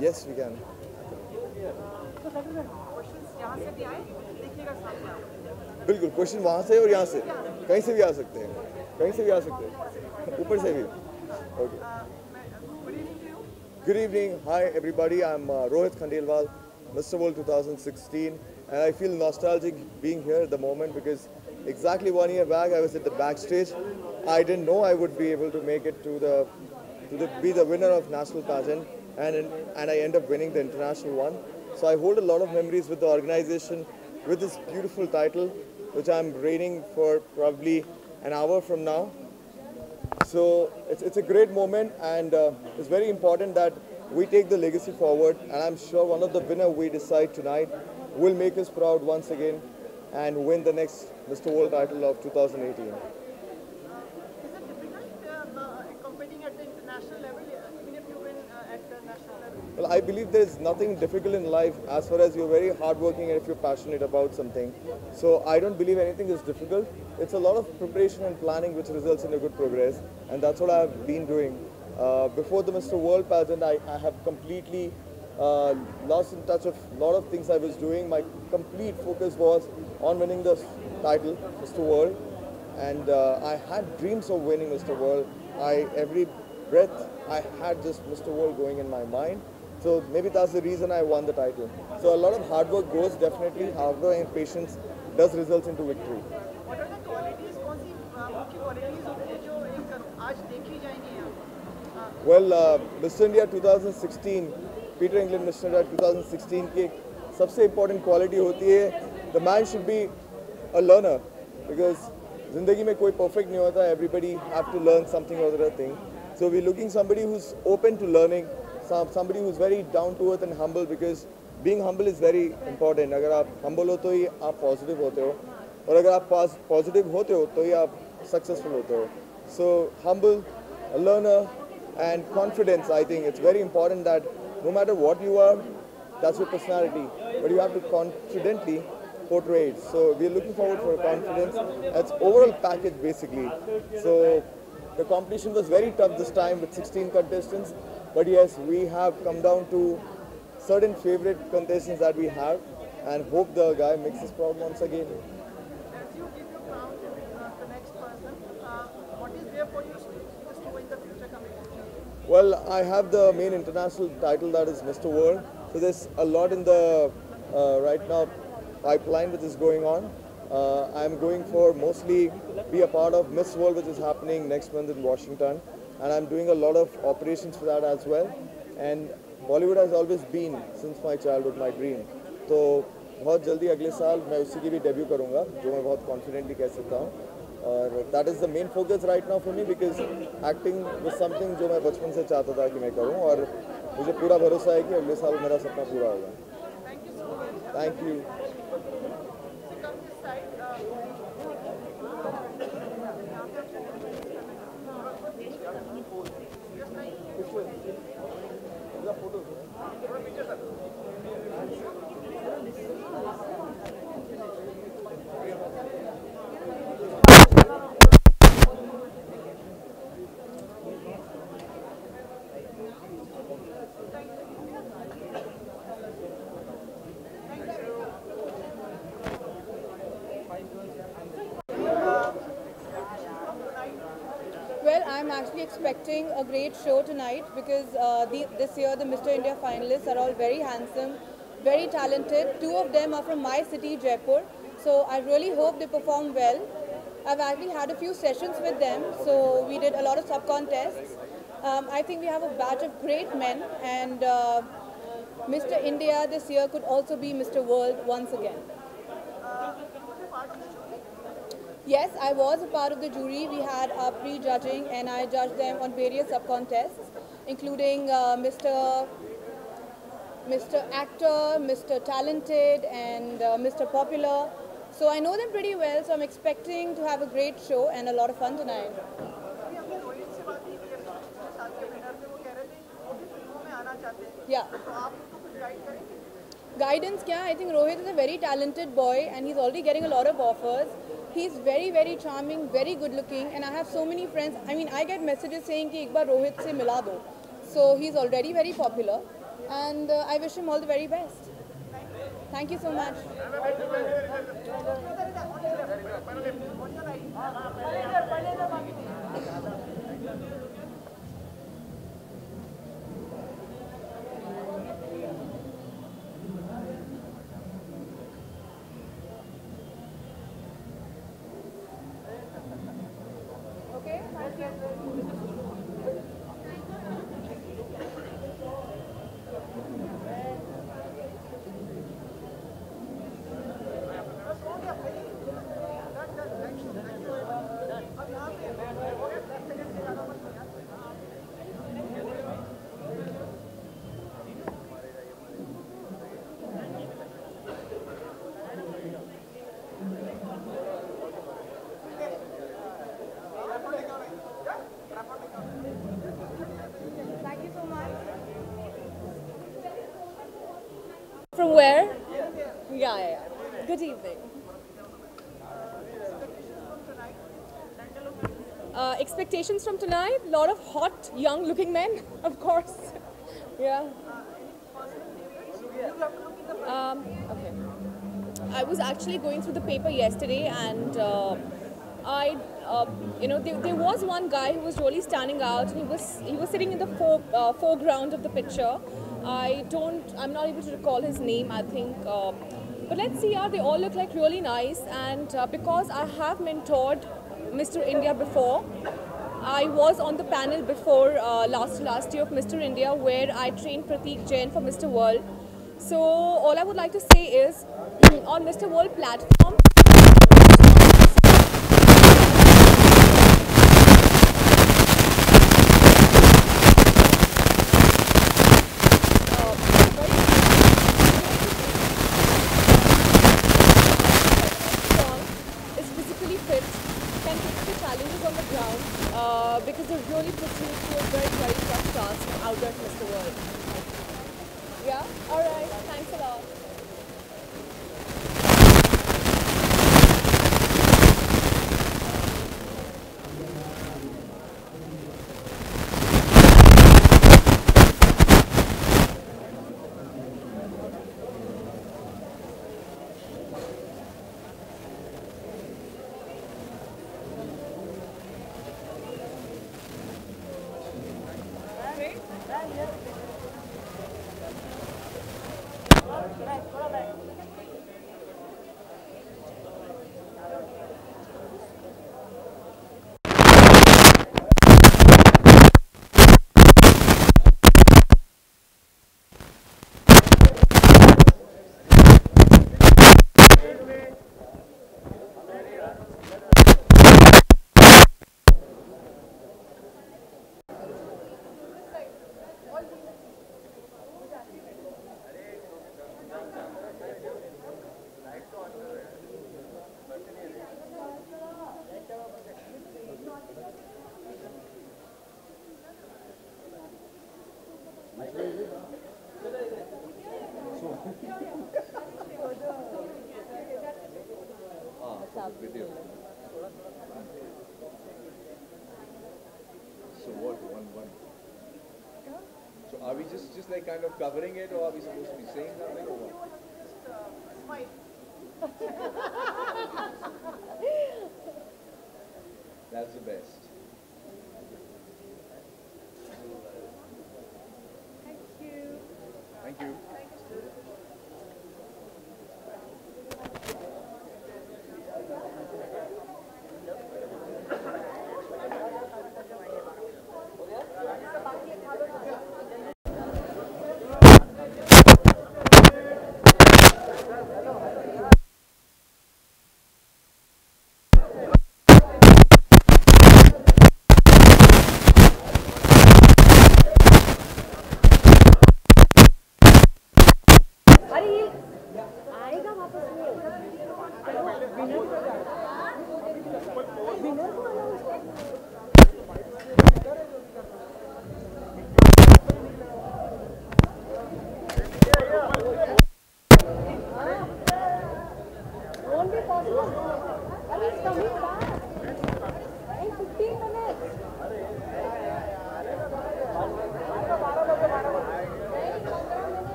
Yes, we can. बिल्कुल question वहाँ से और यहाँ से कहीं से भी आ सकते हैं, कहीं से भी आ सकते हैं, ऊपर से भी. Okay. Good evening. Hi everybody. I'm Rohit Khandelwal, Mr. World 2016, and I feel nostalgic being here at the moment because exactly 1 year back I was at the backstage. I didn't know I would be able to make it to be the winner of national pageant, and I end up winning the international one. So I hold a lot of memories with the organization, with this beautiful title, which I'm reigning for probably an hour from now. So it's a great moment, and it's very important that we take the legacy forward, and I'm sure one of the winner we decide tonight will make us proud once again and win the next Mr. World title of 2018. Is it difficult competing at the international level, even if you win at the national level? Well, I believe there's nothing difficult in life as far as you're very hardworking and if you're passionate about something. So I don't believe anything is difficult. It's a lot of preparation and planning which results in a good progress, and that's what I've been doing. Before the Mr. World pageant, I have completely lost in touch of a lot of things I was doing. My complete focus was on winning the title, Mr. World, and I had dreams of winning Mr. World. Every breath I had just Mr. World going in my mind. So maybe that's the reason I won the title. So a lot of hard work goes definitely, hard work and patience does result into victory. What are the qualities? कौन सी मुख्य qualities होती है जो एक आज देखी जाएंगी यहाँ? Well, Mr. India 2016, Peter England Mr. India 2016 की सबसे important quality होती है, the man should be a learner, because ज़िंदगी में कोई perfect नहीं होता. Everybody have to learn something or other thing. So we're looking somebody who's open to learning, somebody who's very down to earth and humble, because being humble is very important. अगर आप humble हो तो ही आप positive होते हो, और अगर आप positive होते हो तो ही आप successful होते हो. So humble, a learner, and confidence. I think it's very important that no matter what you are, that's your personality, but you have to confidently portray it. So we're looking forward for confidence. That's overall package basically. So the competition was very tough this time with 16 contestants, but yes, we have come down to certain favorite contestants that we have, and hope the guy makes us proud once again. As you give your crown to the next person, what is there for you just to win the future coming future? Well, I have the main international title, that is Mr. World. So there's a lot in the right now pipeline which is going on. I'm going for mostly be a part of Miss World, which is happening next month in Washington, and I'm doing a lot of operations for that as well. And Bollywood has always been since my childhood my dream. तो बहुत जल्दी अगले साल मैं उसी की भी debut करूँगा, जो मैं बहुत कॉन्फिडेंटली कह सकता हूँ. और that is the main focus right now for me, because acting was something जो मैं बचपन से चाहता था कि मैं करूँ, और मुझे पूरा भरोसा है कि अगले साल मेरा सपना पूरा होगा. Thank you. Come this side. Well, I'm actually expecting a great show tonight because this year the Mr. India finalists are all very handsome, very talented. Two of them are from my city, Jaipur. So I really hope they perform well. I've actually had a few sessions with them, so we did a lot of sub-contests. I think we have a batch of great men, and Mr. India this year could also be Mr. World once again. Yes, I was a part of the jury. We had our pre-judging, and I judged them on various sub-contests, including Mr. Actor, Mr. Talented, and Mr. Popular. So I know them pretty well, so I'm expecting to have a great show and a lot of fun tonight. Yeah. Guidance, yeah. I think Rohit is a very talented boy, and he's already getting a lot of offers. He's very, very charming, very good looking, and I have so many friends. I mean, I get messages saying कि एक बार Rohit से मिला दो. So he's already very popular. and I wish him all the very best. Thank you so much. Okay, thank you. Thank you so much. From where? Yeah. Good evening. Expectations from tonight? A lot of hot, young-looking men, of course. Yeah. Okay. I was actually going through the paper yesterday, and there was one guy who was really standing out, and he was sitting in the foreground of the picture. I'm not able to recall his name, I think. But let's see, they all look like really nice, and because I have mentored Mr. India before, I was on the panel before last year of Mr. India, where I trained Prateek Jain for Mr. World. So all I would like to say is, on Mr. World platform, is physically fit, can take the challenges on the ground, because they really put you through a very, very tough task out there, Mr. World. Yeah? Alright, thanks a lot. Video. So what? One. So are we just like kind of covering it, or are we supposed to be saying something, or what? That's the best. Thank you. Thank you.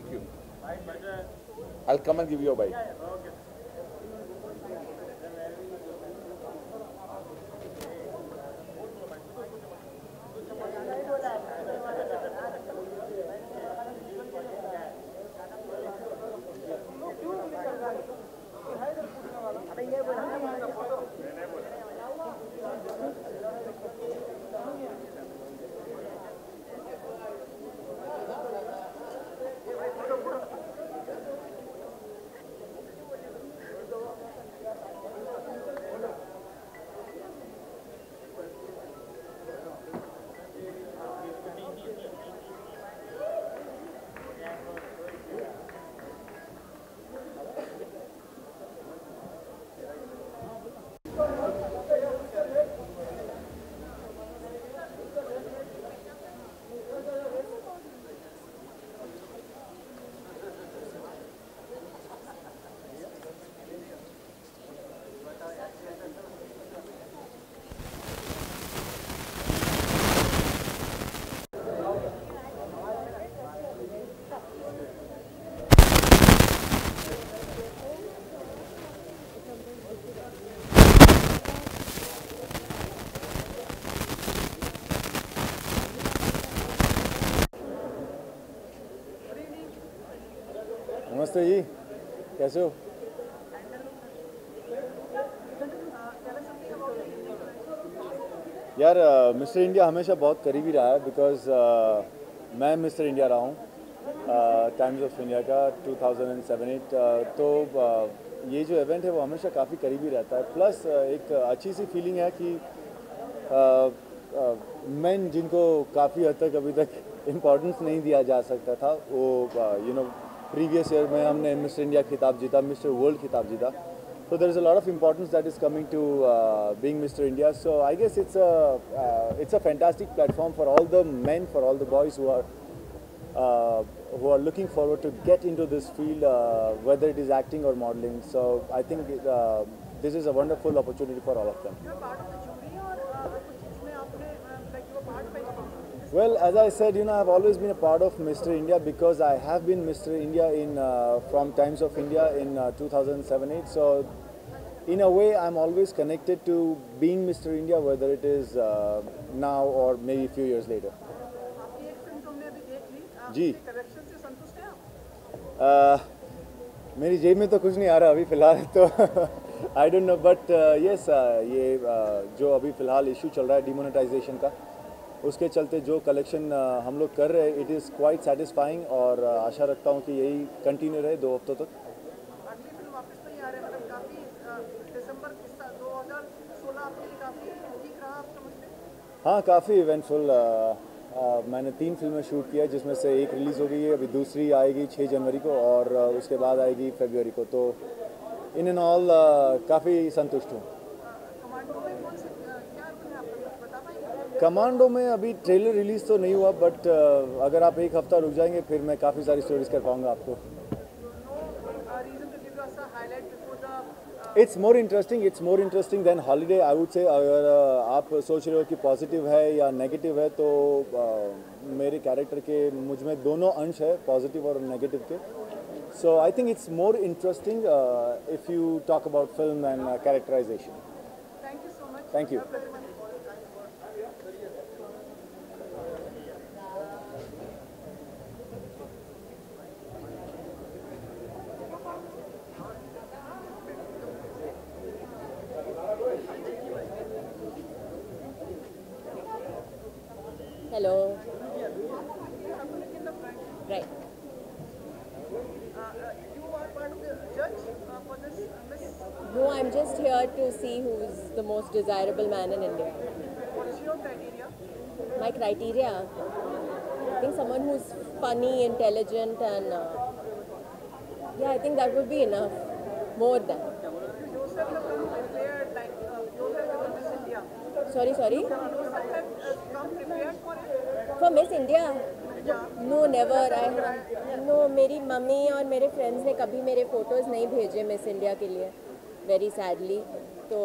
Thank you. I'll come and give you a bite. नमस्ते जी, कैसे हो? यार mister India हमेशा बहुत करीबी रहा है because मैं मिस्टर इंडिया रहा हूँ टाइम्स ऑफ इंडिया का 2007-8 तो ये जो इवेंट है वो हमेशा काफ़ी करीबी रहता है। प्लस एक अच्छी सी फीलिंग है कि मेन जिनको काफ़ी हद तक अभी तक इम्पोर्टेंस नहीं दिया जा सकता था वो प्रीवियस ईयर में हमने मिस्टर इंडिया खिताब जीता, मिस्टर वर्ल्ड खिताब जीता। So there is a lot of importance that is coming to being Mr. India. So I guess it's a fantastic platform for all the men, for all the boys who are looking forward to get into this field, whether it is acting or modeling. So I think this is a wonderful opportunity for all of them. You're part of the jury or कुछ इसमें आपने like you were part of it? Well, as I said, I've always been a part of Mr. India because I have been Mr. India in from Times of India in 2007-8. So, in a way, I'm always connected to being Mr. India, whether it is now or maybe a few years later. आपकी एक film तो हमने अभी देख ली। जी। आपके correction से संतुष्ट हैं आप? मेरी जेब में तो कुछ नहीं आ रहा अभी फ़िलहाल तो I don't know but yes ये जो अभी फ़िलहाल इशू चल रहा है डिमोनेटाइजेशन का, उसके चलते जो कलेक्शन हम लोग कर रहे हैं इट इज़ क्वाइट सेटिस्फाइंग और आशा रखता हूँ कि यही कंटिन्यू रहे 2 हफ्तों तक। अगली फिल्म वापस नहीं आ रहे मतलब काफ़ी दिसंबर 2016 आपके लिए काफ़ी ठीक रहा आप समझते हैं? हाँ, काफ़ी इवेंटफुल। मैंने 3 फिल्में शूट किया जिसमें से एक रिलीज़ हो गई है, अभी दूसरी आएगी 6 जनवरी को और उसके बाद आएगी फरवरी को। तो इन एंड ऑल काफ़ी संतुष्ट हूँ। कमांडो में कौन से क्या रोल है आपका कुछ बता पाएंगे? कमांडो में अभी ट्रेलर रिलीज़ तो नहीं हुआ बट अगर आप एक हफ्ता रुक जाएंगे फिर मैं काफ़ी सारी स्टोरीज कर पाऊँगा आपको। Reason to give us a highlight before the it's more interesting than holiday I would say. अगर आप सोच रहे हो कि पॉजिटिव है या नेगेटिव है तो मेरे कैरेक्टर के मुझ में दोनों अंश है, पॉजिटिव और नेगेटिव के। So I think it's more interesting if you talk about film and characterisation. Thank you so much. Thank you. Hello. Right. You are part of the judge for this Miss. No, I'm just here to see who's the most desirable man in India. What's your criteria? My criteria, I think someone who's funny, intelligent, and yeah, I think that would be enough. More than. You yourself have come prepared, like yourself as a Miss India. Sorry. You yourself have come prepared for it. For Miss India? Yeah. No, never. No, मेरी mummy और मेरे friends ने कभी मेरे photos नहीं भेजे miss India के लिए, वेरी सैडली। तो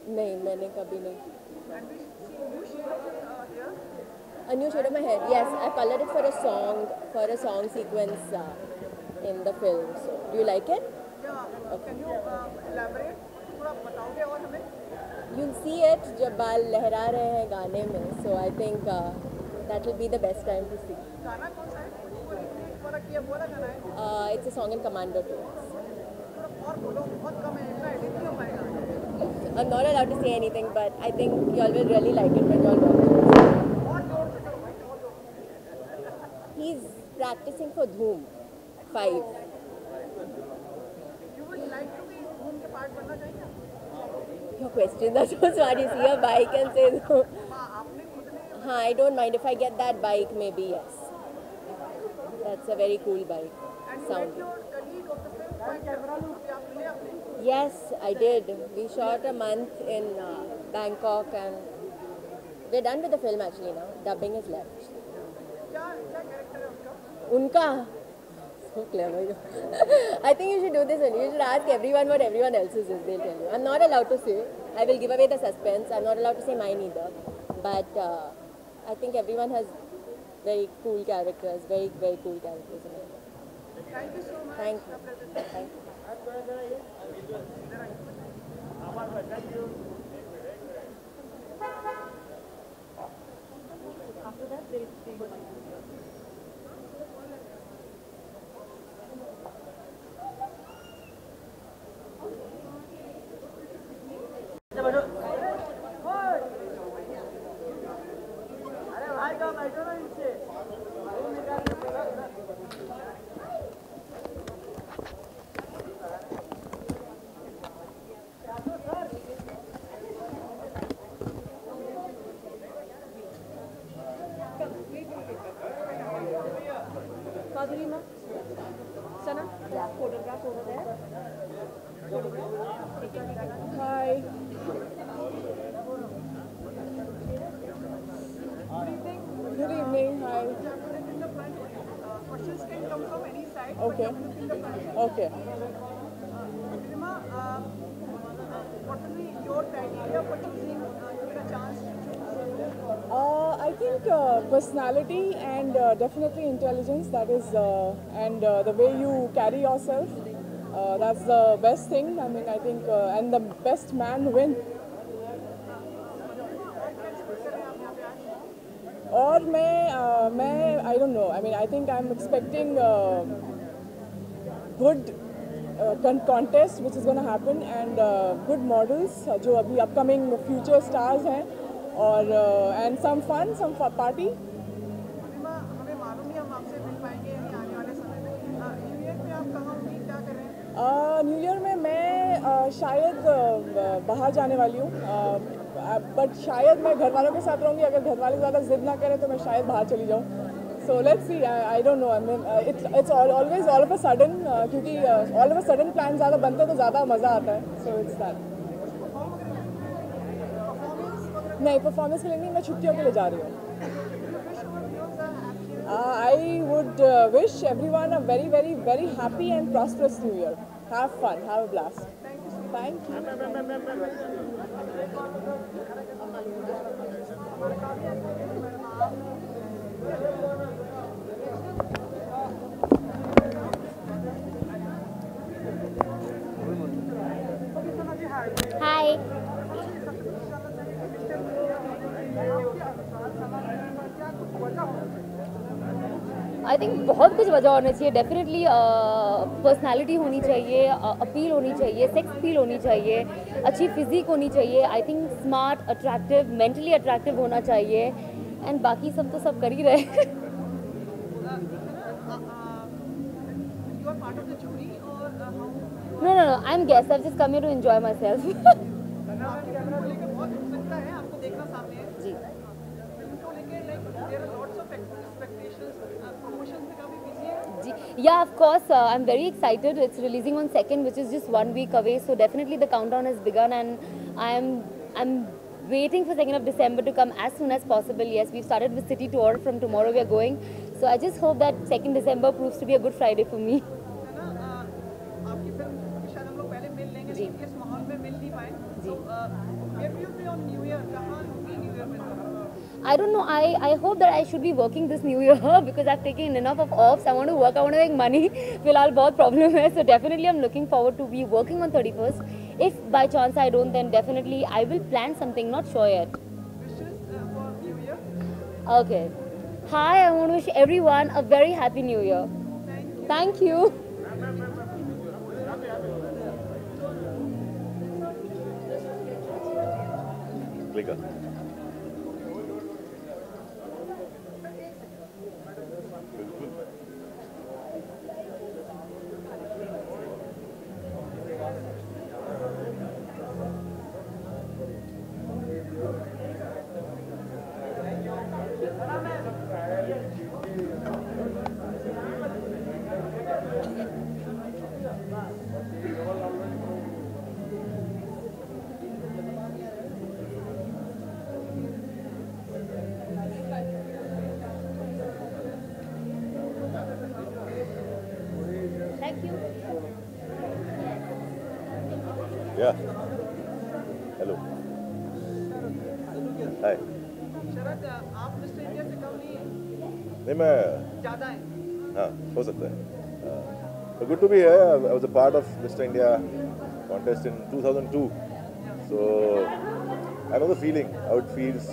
नहीं, मैंने कभी नहीं। And we see you here. A new shade of my hair. Yes, I colored it for a song sequence in the film. So, do you like it? Yeah. Can you elaborate? थोड़ा बताओगे और हमें? You'll see it जब बाल लहरा रहे हैं गाने में. So I think that will be the best time to see. गाना कौन सा है? वो remake वाला किया वो वाला गाना है? It's a song in Commando 2. थोड़ा और बोलो, बहुत कम है, इतना edit नहीं हो पाएगा. I'm not allowed to say anything, but I think y'all will really like it when y'all watch it. और जोर से करो भाई, और जोर. He's practicing for Dhoom 5. You would like to be Dhoom के part बनना चाहिए? Your question, that's so smart. You see a bike and say Dhoom. हाँ, आपने खुद ने हाँ, I don't mind if I get that bike, maybe yes. That's a very cool bike. and you Sound. met your colleague of the film by camera. अभी आप मिले अपने? Yes, I did. We shot a month in Bangkok and we're done with the film actually now. Dubbing is left. क्या character है उसका? Unka. So clever. I think you should do this only. You should ask everyone what everyone else's is. They'll tell you. I'm not allowed to say. I will give away the suspense. I'm not allowed to say mine either. But I think everyone has very cool characters. Very, very cool characters in it. Thank you so much. Thank you. Thank you. अरे भाई का बैठो ना नीचे. Madhurima, Sana, photograph over there. Hi. Good evening. Hi. Questions can come from any side. Okay. Okay. Rima, what will be your criteria for choosing, given a chance to choose? I think personality and definitely intelligence. That is, and the way you carry yourself. That's the best thing. I mean, I think, and the best man win. और मैं I don't know. I mean, I think I'm expecting good contest which is going to happen and good models जो अभी upcoming future stars हैं और and some fun, some party. Rima, हमें मालूम नहीं हम आपसे मिल पाएंगे या नहीं आने वाले समय में. न्यू ईयर पे आप कहाँ होंगी, क्या कर रहे हैं? न्यू ईयर में मैं शायद बाहर जाने वाली हूँ बट शायद मैं घर वालों के साथ रहूँगी. अगर घर वाले ज़्यादा जिद ना करें तो मैं शायद बाहर चली जाऊँ. So let's see. I don't know. I mean, it's always all of a sudden क्योंकि all of a sudden plan ज़्यादा बनते तो ज़्यादा मज़ा आता है. So it's that. नहीं परफॉर्मेंस के लिए नहीं, मैं छुट्टियों के लिए जा रही हूँ. I would wish everyone a very, very, very happy and prosperous New Year. Have fun. Have a blast. Thank you. Hi. I think बहुत कुछ वजह होनी चाहिए. डेफिनेटली पर्सनालिटी होनी चाहिए, अपील होनी चाहिए, सेक्स अपील होनी चाहिए, अच्छी फिजिक होनी चाहिए. I think smart, attractive, mentally attractive होना चाहिए एंड बाकी सब तो सब कर ही रहे. You are part of the jury or how? No, I am guest. I just come here to enjoy myself. Film को लेकर बहुत उत्सुकता है, आपको देखना सामने है. जी. फिल्म को लेकर like there are lots of expectations. Promotions में काफी busy है. जी, yeah, of course. I'm very excited. It's releasing on 2nd, which is just 1 week away. So definitely the countdown has begun, and I'm waiting for 2nd of December to come as soon as possible. Yes, we've started with city tour. From tomorrow we are going. So I just hope that 2nd December proves to be a good Friday for me. है ना, आपकी film अभी शायद हम लोग पहले मिल लेंगे लेकिन इस माहौल में मिल नहीं पाए. So where will you be on New Year? कहाँ होगी New Year में? I don't know. I hope that I should be working this new year because I've taken enough of offs. I want to work. I want to make money. फिलहाल बहुत problem है. So definitely I'm looking forward to be working on 31st. If by chance I don't, then definitely I will plan something. Not sure yet. Wishes for New Year. Okay. Hi. I want to wish everyone a very happy New Year. Thank you. Clicker. Thank you. Yeah. Hello. Hi. शरद आप mister India से कम नहीं है, नहीं मैं ज़्यादा है. हाँ हो सकता है. Good to be here. I was a part of Mr. India contest in 2002. So I know the feeling, how it feels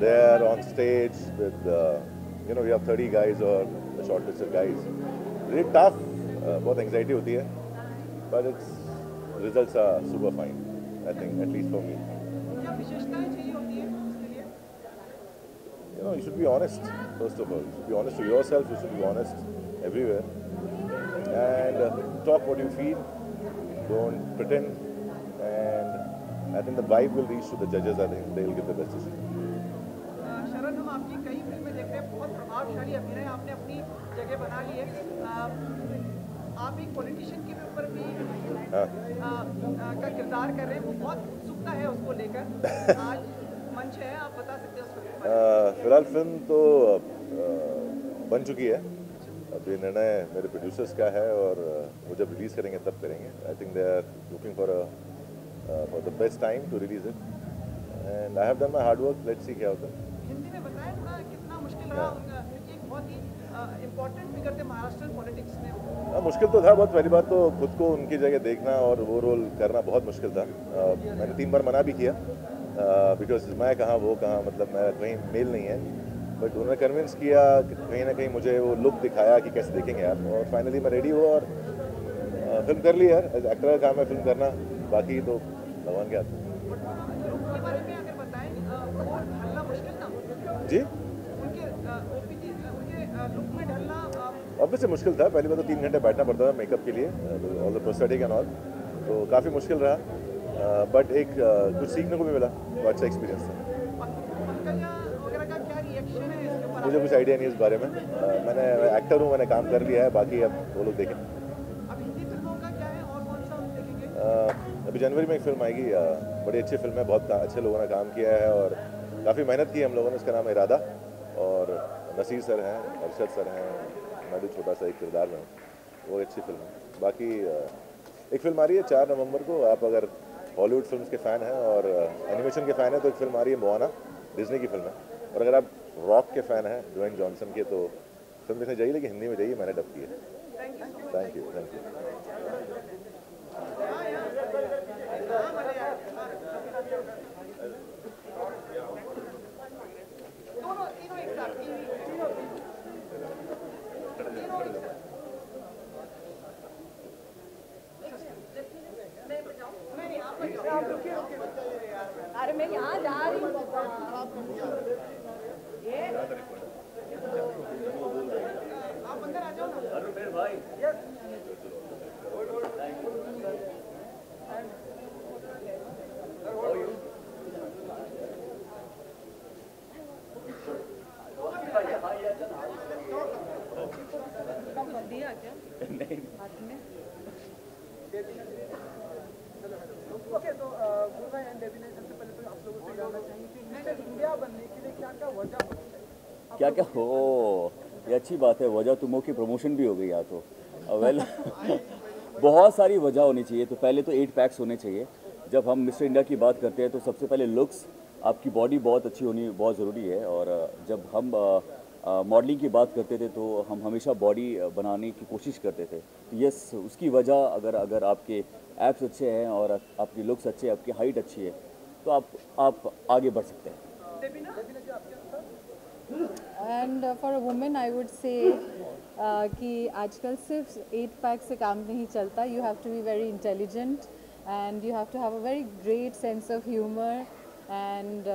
there on stage with we have 30 guys or the shortlisted guys. Really tough. बहुत anxiety होती है, but its results are super fine. I think, at least for me. क्या विशेषताएं चाहिए होती है उसके लिए? You should be honest. First of all, you should be honest to yourself. You should be honest everywhere, and talk what you feel. Don't pretend. And I think the vibe will reach to the judges. I think they will give the best decision. शरद, हम आपकी कई फिल्में देख रहे हैं, बहुत प्रभावशाली अभिनय आपने अपनी जगह बना ली है. आप एक पॉलिटिशियन के ऊपर भी का किरदार कर रहे हैं, वो बहुत उत्सुकता है उसको लेकर. आज मंच है, आप बता सकते हैं उसको. फिलहाल फिल्म तो बन चुकी है. अब ये निर्णय मेरे प्रोड्यूसर्स का है और वो जब रिलीज़ करेंगे तब करेंगे. I think they are looking for the best time to release it, and I have done my hard work. Let's see क्या होता है. हिंदी में बताएं थोड़ा कितना मुश्किल रहा, क्योंकि एक बहुत ही इम्पोर्टेंट फिगर थे महाराष्ट्र पॉलिटिक्स में. मुश्किल तो था बहुत. पहली बात तो खुद को उनकी जगह देखना और वो रोल करना बहुत मुश्किल था. मैंने 3 बार मना भी किया बिकॉज मैं कहाँ वो कहाँ, मतलब मेरा कहीं मेल नहीं है. बट उन्होंने कन्विंस किया कि कहीं ना कहीं मुझे वो लुक दिखाया कि कैसे देखेंगे आप, और फाइनली मैं रेडी हुआ और फिल्म कर ली. यार एक्टर का काम है फिल्म करना, बाकी तो भगवान के हाथ में. के बारे में अगर बताएं, वो ढलना मुश्किल था जी. उनके लुक में ढलना ऑब्वियसली मुश्किल था. पहली बार तो 3 घंटे बैठने पड़ता था मेकअप के लिए, all the prosthetic and all, तो काफ़ी मुश्किल रहा. बट एक कुछ सीखने को भी मिला, तो अच्छा एक्सपीरियंस था. वगैरह का क्या रिएक्शन है इसके ऊपर? मुझे कुछ आइडिया नहीं इस बारे में. मैंने एक्टर हूँ, मैंने काम कर लिया है, बाकी अब वो लोग देखें. अब हिंदी फिल्मों का क्या है और कौन सा हम देखेंगे? अभी जनवरी में एक फिल्म आएगी. बड़ी अच्छी फिल्म है, बहुत अच्छे लोगों ने काम किया है और काफ़ी मेहनत की हम लोगों ने. उसका नाम है इरादा, और नसीर सर हैं, अरशद सर हैं, मैं भी छोटा सा एक किरदार में हूँ. वो अच्छी फिल्म है. बाकी एक फिल्म आ रही है 4 नवंबर को. आप अगर हॉलीवुड फिल्म्स के फ़ैन हैं और एनिमेशन के फ़ैन हैं तो एक फिल्म आ रही है मोआना, डिज्नी की फिल्म है. और अगर आप रॉक के फ़ैन हैं, ड्वेन जॉनसन के, तो फिल्म देखने जाइए, लेकिन हिंदी में जाइए, मैंने डब की है. Thank you. तीनों एक साथ. अरे मैं यहाँ जा रही हूँ. आप अंदर आ जाओ ना. अरे मेरे भाई. दिया क्या? नहीं. ओके, तो गुरु भाई एंड डेविड, सबसे पहले तो आप लोगों से जानना चाहेंगे कि मिस्टर इंडिया बनने के लिए क्या क्या वजह होती है? क्या हो, ये अच्छी बात है. वजह तुमों की प्रमोशन भी हो गई यहाँ तो. वेल बहुत सारी वजह होनी चाहिए. तो पहले तो 8 पैक्स होने चाहिए. जब हम मिस्टर इंडिया की बात करते हैं तो सबसे पहले लुक्स, आपकी बॉडी बहुत अच्छी होनी बहुत ज़रूरी है। और जब हम मॉडलिंग की बात करते थे तो हम हमेशा बॉडी बनाने की कोशिश करते थे। तो यस, उसकी वजह अगर आपके एब्स अच्छे हैं और आपकी लुक्स अच्छे हैं, आपकी हाइट अच्छी है, तो आप आगे बढ़ सकते हैं। And for a women I would से कि आजकल सिर्फ 8 पैक से काम नहीं चलता। You have to be very intelligent and you have to have a very great sense of humour and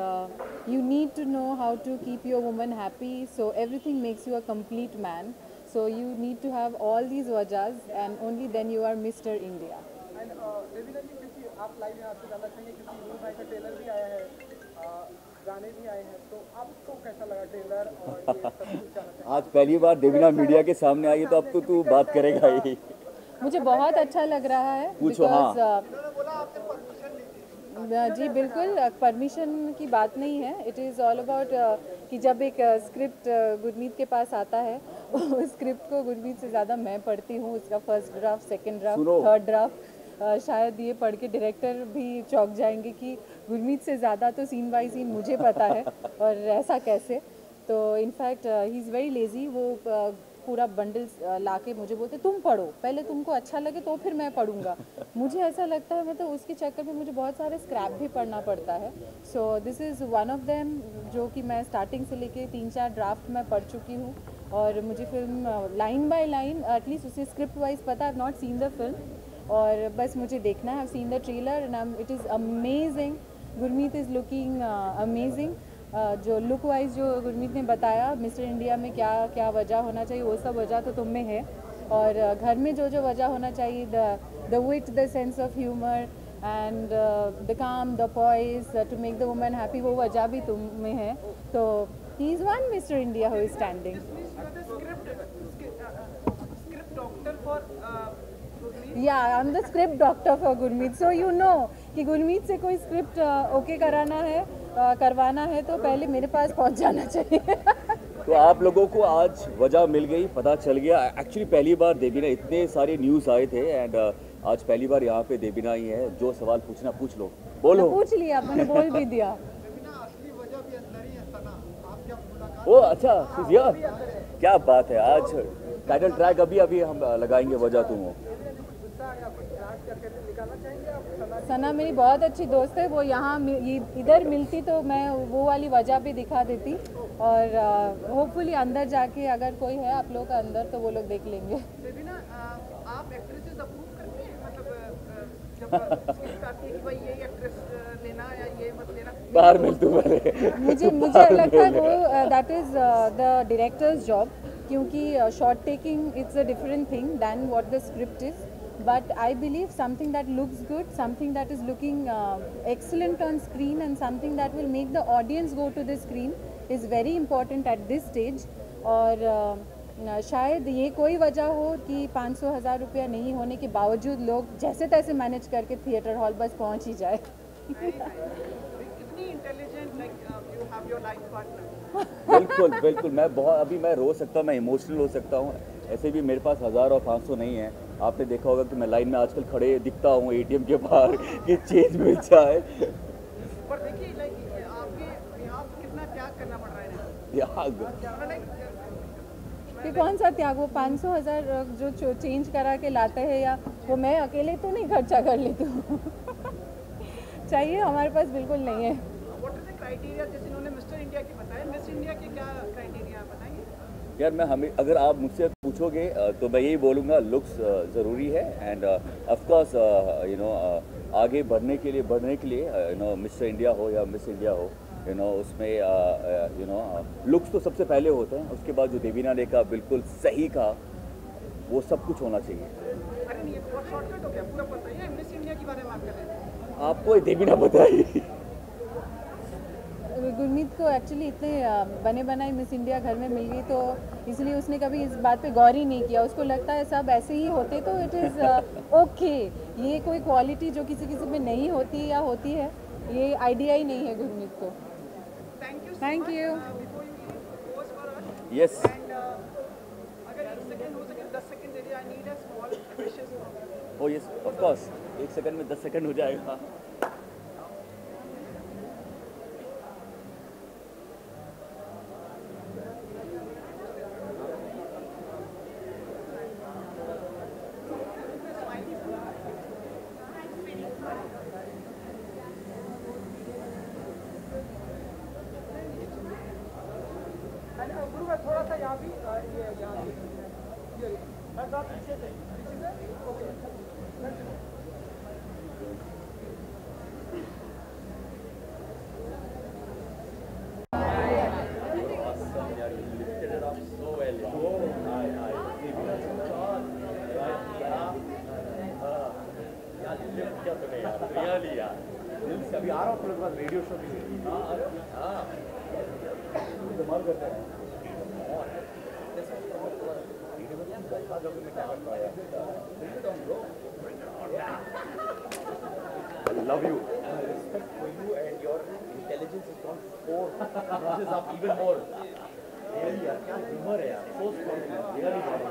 you need to know how to keep your woman happy, so everything makes you a complete man. So you need to have all these wajahs and only then you are Mr. India. And Devina ji, क्योंकि आप live में आपसे जानना चाहेंगे क्योंकि rule भाई का trailer भी आया है, गाने भी आए हैं, तो आपको कैसा लगा ट्रेलर और ये सब कुछ जानना चाहेंगे। आज पहली बार देवीना मीडिया के सामने आई है तो अब तो तू बात करेगा ही। मुझे बहुत अच्छा लग रहा है। पूछो। हाँ जी बिल्कुल, परमिशन की बात नहीं है। इट इज़ ऑल अबाउट कि जब एक स्क्रिप्ट गुरमीत के पास आता है, उस स्क्रिप्ट को गुरमीत से ज़्यादा मैं पढ़ती हूँ। उसका first draft, second draft, third draft, शायद ये पढ़ के डायरेक्टर भी चौंक जाएंगे कि गुरमीत से ज़्यादा तो सीन बाय सीन मुझे पता है और ऐसा कैसे। तो in fact he is very lazy. वो पूरा बंडल लाके मुझे बोलते तुम पढ़ो, पहले तुमको अच्छा लगे तो फिर मैं पढ़ूंगा। मुझे ऐसा लगता है मतलब उसके चक्कर में मुझे बहुत सारे स्क्रैप भी पढ़ना पड़ता है। So this is one of them, जो कि मैं स्टार्टिंग से लेके 3-4 ड्राफ्ट मैं पढ़ चुकी हूँ और मुझे film line by line at least उसे स्क्रिप्ट वाइज पता। I have not seen the film और बस मुझे देखना है। I have seen the trailer and it is amazing. Gurmeet is looking amazing. जो लुक वाइज जो गुरमीत ने बताया मिस्टर इंडिया में क्या क्या वजह होना चाहिए, वो सब वजह तो तुम में है। और घर में जो जो वजह होना चाहिए, the wit, the sense of humour and the calm, the poise to make the woman happy, वो वजह भी तुम में है। तो he is one Mister India who is standing. या I am the script doctor for Gurmeet. So you know कि गुरमीत से कोई स्क्रिप्ट ओके कराना है, करवाना है तो पहले मेरे पास पहुंच जाना चाहिए। तो आप लोगों को आज वजह मिल गई, पता चल गया। एक्चुअली पहली बार देवीना, इतने सारे न्यूज़ आए थे एंड आज पहली बार यहाँ पे देवीना ही है। जो सवाल पूछना पूछ लो, बोलो। पूछ लिया, मैंने बोल भी दिया। ओ अच्छा, क्या बात है। आज टाइटल ट्रैक अभी हम लगाएंगे, वजह तुम हो। सना मेरी बहुत अच्छी दोस्त है, वो यहाँ इधर मिलती तो मैं वो वाली वजह भी दिखा देती। और होपफुली अंदर जाके अगर कोई है आप लोग का अंदर तो वो लोग देख लेंगे। देवीना, आप एक्ट्रेसेस अप्रूव करते हैं, मतलब जब स्क्रिप्ट आती है कि भाई ये एक्ट्रेस लेना या ये मत लेना, बाहर मिल तू पहले। मुझे लगता है वो that is the director's job, क्योंकि shot taking it's a different thing than what the script is. But I believe something that looks good, something that is looking excellent on screen and something that will make the audience go to the screen is very important at this stage. और शायद ये कोई वजह हो कि 500,000 रुपया नहीं होने के बावजूद लोग जैसे तैसे मैनेज करके थिएटर हॉल बस पहुंच ही जाए। इतनी intelligent, like you have your life partner. बिल्कुल बिल्कुल, मैं रो सकता हूँ, मैं इमोशनल हो सकता हूँ। ऐसे भी मेरे पास 1000 और 500 नहीं है। आपने देखा होगा कि मैं लाइन में आजकल खड़े दिखता हूँ एटीएम के बाहर कि चेंज मिल जाए। पर देखिए लाइक आपके यहाँ कितना त्याग करना पड़ रहा है। त्याग कि कौन सा त्याग? वो 500,000 जो चेंज करा के लाते हैं, या वो मैं अकेले तो नहीं खर्चा कर लेती हूँ। चाहिए हमारे पास बिल्कुल नहीं है। व्हाट इज द क्राइटेरिया, जैसे इन्होंने मिस्टर इंडिया की बताया, मिस इंडिया के क्या क्राइटेरिया बताएंगे? यार अगर आप मुझसे पूछोगे तो मैं यही बोलूँगा, लुक्स ज़रूरी है end of course you know आगे बढ़ने के लिए यू नो मिस्टर इंडिया हो या मिस इंडिया हो, यू नो उसमें यू नो लुक्स तो सबसे पहले होते हैं। उसके बाद जो देवीना ने कहा बिल्कुल सही कहा, वो सब कुछ होना चाहिए। अरे नहीं, बहुत शॉर्टकट हो गया, पूरा बताइए मिस इंडिया के बारे में आप कर रहे हैं। आपको देवीना बताइए। गुरमीत को एक्चुअली इतने बने बनाए मिस इंडिया घर में मिल गई, तो इसलिए उसने कभी इस बात पे गौर ही नहीं किया। उसको लगता है सब ऐसे ही होते तो इट इज़ ओके। ये कोई क्वालिटी जो किसी में नहीं होती या होती है, ये आइडिया ही नहीं है गुरमीत को। Thank you. यस। अगर 1 सेकंड हो सके, 10 सेकंड दे दीजिए। I need a small precious. O yes, of course 1 second में 10 सेकंड हो जाएगा। अभी ये यहाँ से बस आप पीछे से ओके रियली यार दिल से अभी आ रहा हूँ थोड़े बाद रेडियो शो भी हाँ धमाल करते हैं I love you. My respect for you and your intelligence has gone 4 notches up even more. Really यार क्या humor है यार so strong really very.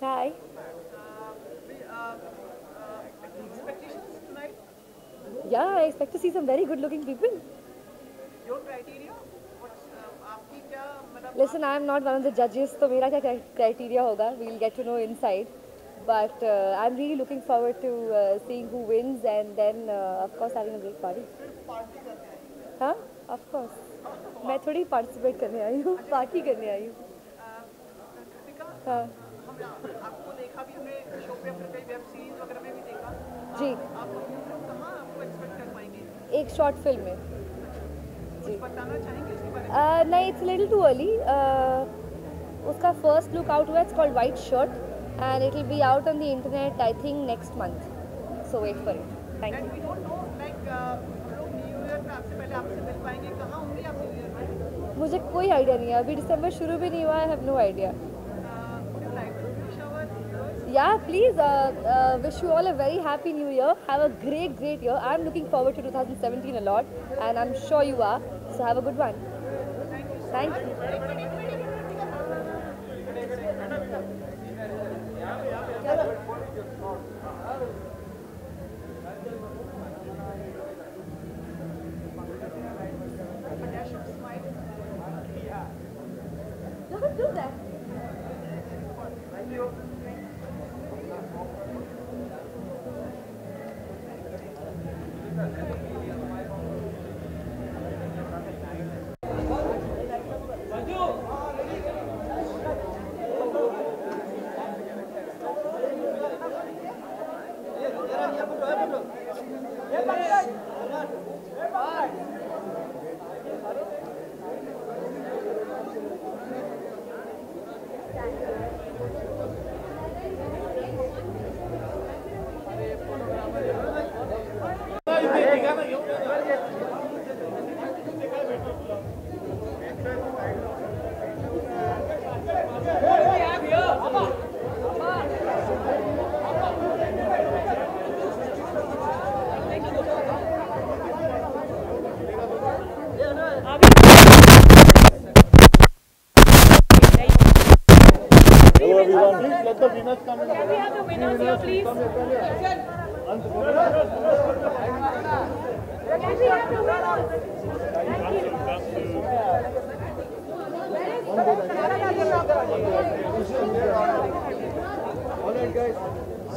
Hi. expectations tonight Yeah, I expect to see some very good-looking people. your criteria what's आपकी क्या मतलब Listen, I am not one of the judges, so मेरा क्या criteria होगा? We'll get to know inside. But I'm really looking forward to seeing who wins and then, of course, having a great party. हाँ, of course. मैं थोड़ी participate करने आई हूँ, party करने आई हूँ. हाँ. आपको देखा भी हमने शो पे अपने कई वेब सीरीज वगैरह में भी देखा जी. आप कहाँ आपको एक्सपेक्ट कर पाएंगे एक शॉर्ट फिल्म में. जी. बताना चाहेंगे उसके बारे में नहीं, it's a little too early. उसका first look out हुआ, it's called White Shirt, and it will be out on the internet, I think, next month. So wait for it. Thank you. we don't know like हम लोग new year में आपसे पहले आपसे मिल पाएंगे कहाँ होंगे आप न्यू ईयर में मुझे कोई आइडिया नहीं है, अभी दिसंबर शुरू भी नहीं हुआ, I have no idea. would you like to wish our viewers Yeah, please wish you all a very happy new year. Have a great year. I'm looking forward to 2017 a lot, and I'm sure you are. So have a good one. Thank you. Don't do that. Hello everyone. Please let the winners come in. Can we have the winners here, please? Can we have the winners?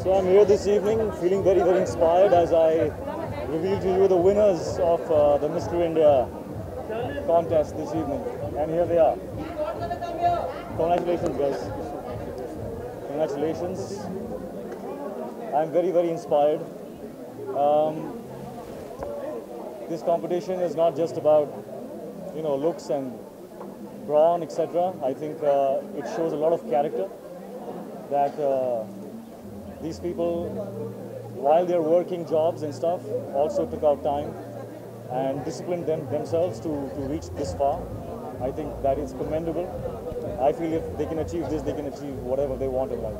So I'm here this evening feeling very inspired as I reveal to you the winners of the Mr. India contest this evening. And here they are. Congratulations guys. Congratulations. I'm very inspired. This competition is not just about, you know, looks and brawn, etc. I think it shows a lot of character that these people, while they're working jobs and stuff, also took out time and disciplined themselves to reach this far. I think that is commendable. I feel if they can achieve this, they can achieve whatever they want in life.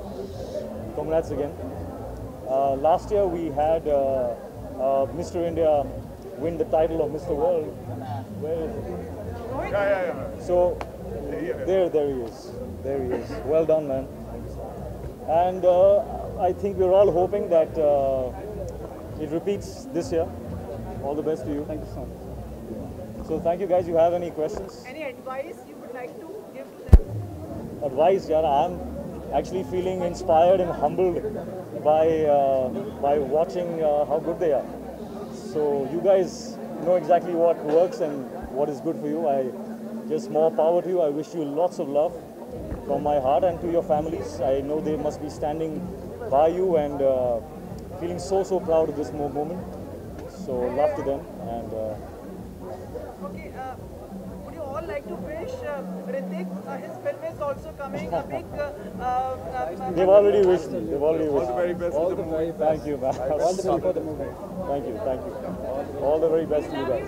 Congrats again. Last year we had Mr. India win the title of Mr. World. Where is it? So there he is. There he is. Well done, man. And I think we're all hoping that it repeats this year. All the best to you. Thank you so much. So thank you guys. You have any questions? Any advice you would like to give to them? Advice, yeah. I'm actually feeling inspired and humbled by watching how good they are. So you guys know exactly what works and what is good for you. Just more power to you. I wish you lots of love from my heart, and to your families. I know they must be standing by you and feeling so proud of this moment. So love to them. And Okay, would you all like to wish Hrithik? His film is also coming. A big. they've already wished. They've already wished. All the very best for the movie. Thank you, man. All the best for the movie. Thank you. All the very best to you guys.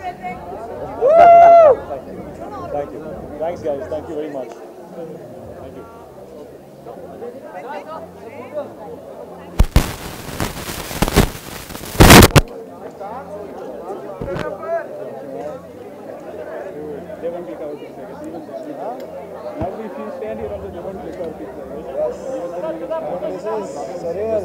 Thank you. Thanks, guys. Thank you very much. Thank you. They won't click our picture. Now if you stand here also, they won't click our picture. This is surreal.